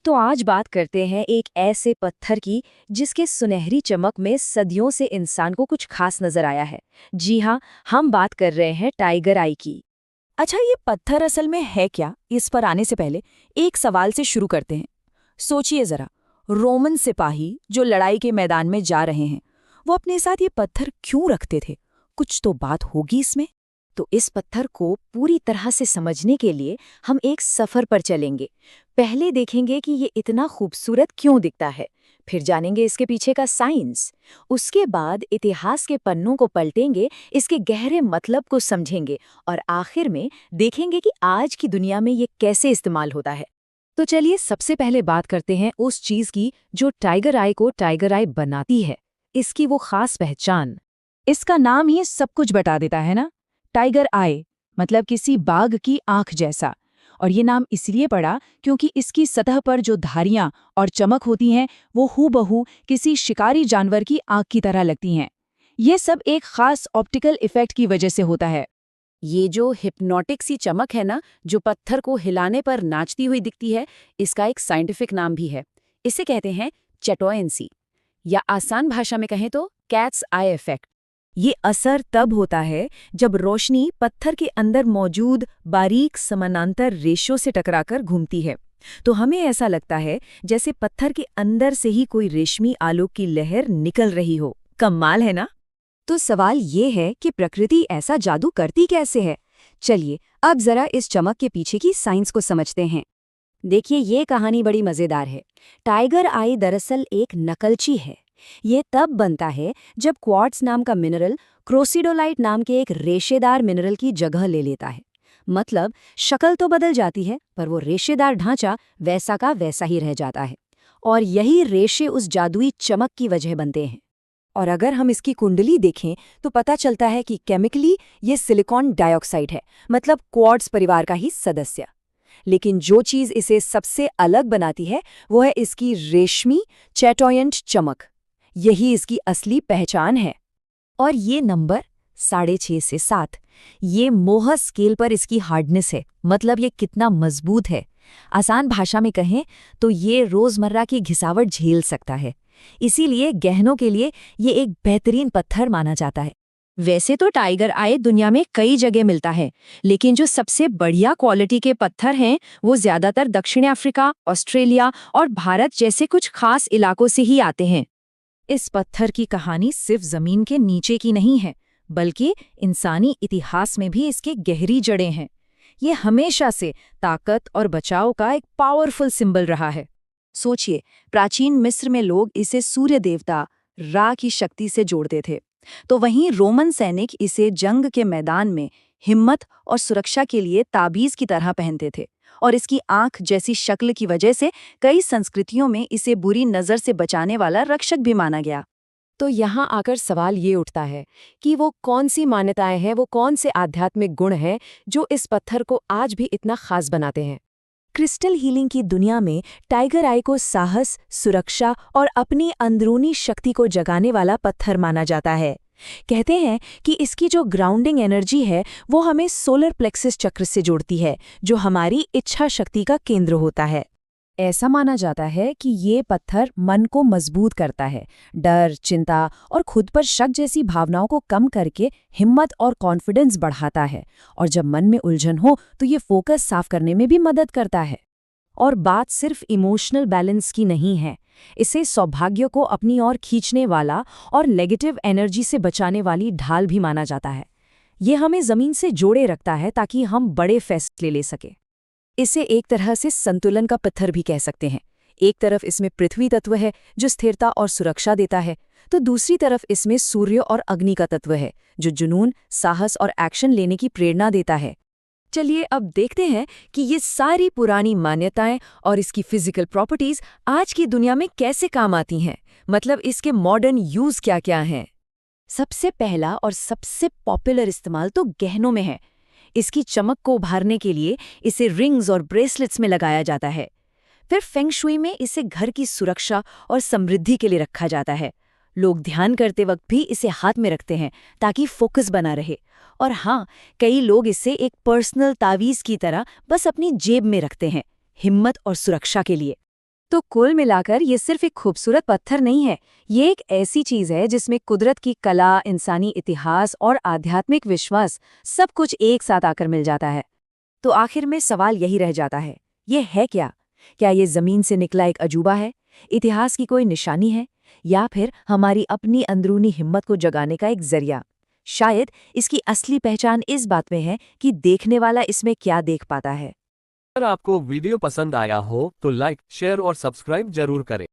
तो आज बात करते हैं एक ऐसे पत्थर की जिसके सुनहरी चमक में सदियों से इंसान को कुछ खास नजर आया है। जी हाँ, हम बात कर रहे हैं टाइगर आई की। अच्छा, ये पत्थर असल में है क्या? इस पर आने से पहले एक सवाल से शुरू करते हैं। सोचिए जरा, रोमन सिपाही जो लड़ाई के मैदान में जा रहे हैं, वो अपने साथ ये पत्थर क्यों रखते थे? कुछ तो बात होगी इसमें। तो इस पत्थर को पूरी तरह से समझने के लिए हम एक सफर पर चलेंगे। पहले देखेंगे कि ये इतना खूबसूरत क्यों दिखता है, फिर जानेंगे इसके पीछे का साइंस। उसके बाद इतिहास के पन्नों को पलटेंगे, इसके गहरे मतलब को समझेंगे और आखिर में देखेंगे कि आज की दुनिया में ये कैसे इस्तेमाल होता है। तो चलिए सबसे पहले बात करते हैं उस चीज की जो टाइगर आई को टाइगर आई बनाती है, इसकी वो खास पहचान। इसका नाम ही सब कुछ बता देता है ना। टाइगर आई मतलब किसी बाघ की आंख जैसा। और ये नाम इसलिए पड़ा क्योंकि इसकी सतह पर जो धारियां और चमक होती हैं वो हूबहू किसी शिकारी जानवर की आंख की तरह लगती हैं। ये सब एक खास ऑप्टिकल इफेक्ट की वजह से होता है। ये जो हिप्नोटिक सी चमक है ना, जो पत्थर को हिलाने पर नाचती हुई दिखती है, इसका एक साइंटिफिक नाम भी है। इसे कहते हैं चेटोयेंसी, या आसान भाषा में कहें तो कैट्स आई इफेक्ट। ये असर तब होता है जब रोशनी पत्थर के अंदर मौजूद बारीक समानांतर रेशों से टकराकर घूमती है, तो हमें ऐसा लगता है जैसे पत्थर के अंदर से ही कोई रेशमी आलोक की लहर निकल रही हो। कमाल है ना? तो सवाल ये है कि प्रकृति ऐसा जादू करती कैसे है? चलिए अब जरा इस चमक के पीछे की साइंस को समझते हैं। देखिए, ये कहानी बड़ी मजेदार है। टाइगर आई दरअसल एक नकलची है। ये तब बनता है जब क्वार्ट्ज नाम का मिनरल क्रोसिडोलाइट नाम के एक रेशेदार मिनरल की जगह ले लेता है। मतलब शक्ल तो बदल जाती है, पर वो रेशेदार ढांचा वैसा का वैसा ही रह जाता है। और यही रेशे उस जादुई चमक की वजह बनते हैं। और अगर हम इसकी कुंडली देखें तो पता चलता है कि केमिकली ये सिलिकॉन डाइऑक्साइड है, मतलब क्वार्ट्ज परिवार का ही सदस्य। लेकिन जो चीज़ इसे सबसे अलग बनाती है वो है इसकी रेशमी चेटोयंट चमक। यही इसकी असली पहचान है। और ये नंबर 6.5 से 7, ये मोहर स्केल पर इसकी हार्डनेस है, मतलब ये कितना मजबूत है। आसान भाषा में कहें तो ये रोजमर्रा की घिसावट झेल सकता है। इसीलिए गहनों के लिए ये एक बेहतरीन पत्थर माना जाता है। वैसे तो टाइगर आई दुनिया में कई जगह मिलता है, लेकिन जो सबसे बढ़िया क्वालिटी के पत्थर हैं वो ज्यादातर दक्षिण अफ्रीका, ऑस्ट्रेलिया और भारत जैसे कुछ खास इलाकों से ही आते हैं। इस पत्थर की कहानी सिर्फ जमीन के नीचे की नहीं है, बल्कि इंसानी इतिहास में भी इसके गहरी जड़ें हैं। ये हमेशा से ताकत और बचाव का एक पावरफुल सिंबल रहा है। सोचिए, प्राचीन मिस्र में लोग इसे सूर्य देवता रा की शक्ति से जोड़ते थे, तो वहीं रोमन सैनिक इसे जंग के मैदान में हिम्मत और सुरक्षा के लिए ताबीज की तरह पहनते थे। और इसकी आंख जैसी शक्ल की वजह से कई संस्कृतियों में इसे बुरी नज़र से बचाने वाला रक्षक भी माना गया। तो यहाँ आकर सवाल ये उठता है कि वो कौन सी मान्यताएं हैं, वो कौन से आध्यात्मिक गुण हैं जो इस पत्थर को आज भी इतना खास बनाते हैं। क्रिस्टल हीलिंग की दुनिया में टाइगर आई को साहस, सुरक्षा और अपनी अंदरूनी शक्ति को जगाने वाला पत्थर माना जाता है। कहते हैं कि इसकी जो ग्राउंडिंग एनर्जी है वो हमें सोलर प्लेक्सस चक्र से जोड़ती है, जो हमारी इच्छा शक्ति का केंद्र होता है। ऐसा माना जाता है कि ये पत्थर मन को मजबूत करता है, डर, चिंता और खुद पर शक जैसी भावनाओं को कम करके हिम्मत और कॉन्फिडेंस बढ़ाता है। और जब मन में उलझन हो तो ये फोकस साफ करने में भी मदद करता है। और बात सिर्फ इमोशनल बैलेंस की नहीं है, इसे सौभाग्य को अपनी ओर खींचने वाला और नेगेटिव एनर्जी से बचाने वाली ढाल भी माना जाता है। ये हमें जमीन से जोड़े रखता है ताकि हम बड़े फैसले ले सकें। इसे एक तरह से संतुलन का पत्थर भी कह सकते हैं। एक तरफ इसमें पृथ्वी तत्व है जो स्थिरता और सुरक्षा देता है, तो दूसरी तरफ इसमें सूर्य और अग्नि का तत्व है जो जुनून, साहस और एक्शन लेने की प्रेरणा देता है। चलिए अब देखते हैं कि ये सारी पुरानी मान्यताएं और इसकी फिजिकल प्रॉपर्टीज आज की दुनिया में कैसे काम आती हैं, मतलब इसके मॉडर्न यूज क्या क्या हैं। सबसे पहला और सबसे पॉपुलर इस्तेमाल तो गहनों में है। इसकी चमक को उभारने के लिए इसे रिंग्स और ब्रेसलेट्स में लगाया जाता है। फिर फेंग शुई में इसे घर की सुरक्षा और समृद्धि के लिए रखा जाता है। लोग ध्यान करते वक्त भी इसे हाथ में रखते हैं ताकि फोकस बना रहे। और हाँ, कई लोग इसे एक पर्सनल तावीज़ की तरह बस अपनी जेब में रखते हैं, हिम्मत और सुरक्षा के लिए। तो कुल मिलाकर ये सिर्फ एक खूबसूरत पत्थर नहीं है, ये एक ऐसी चीज है जिसमें कुदरत की कला, इंसानी इतिहास और आध्यात्मिक विश्वास सब कुछ एक साथ आकर मिल जाता है। तो आखिर में सवाल यही रह जाता है, ये है क्या? क्या ये जमीन से निकला एक अजूबा है, इतिहास की कोई निशानी है, या फिर हमारी अपनी अंदरूनी हिम्मत को जगाने का एक जरिया? शायद इसकी असली पहचान इस बात में है कि देखने वाला इसमें क्या देख पाता है। अगर आपको वीडियो पसंद आया हो तो लाइक, शेयर और सब्सक्राइब जरूर करें।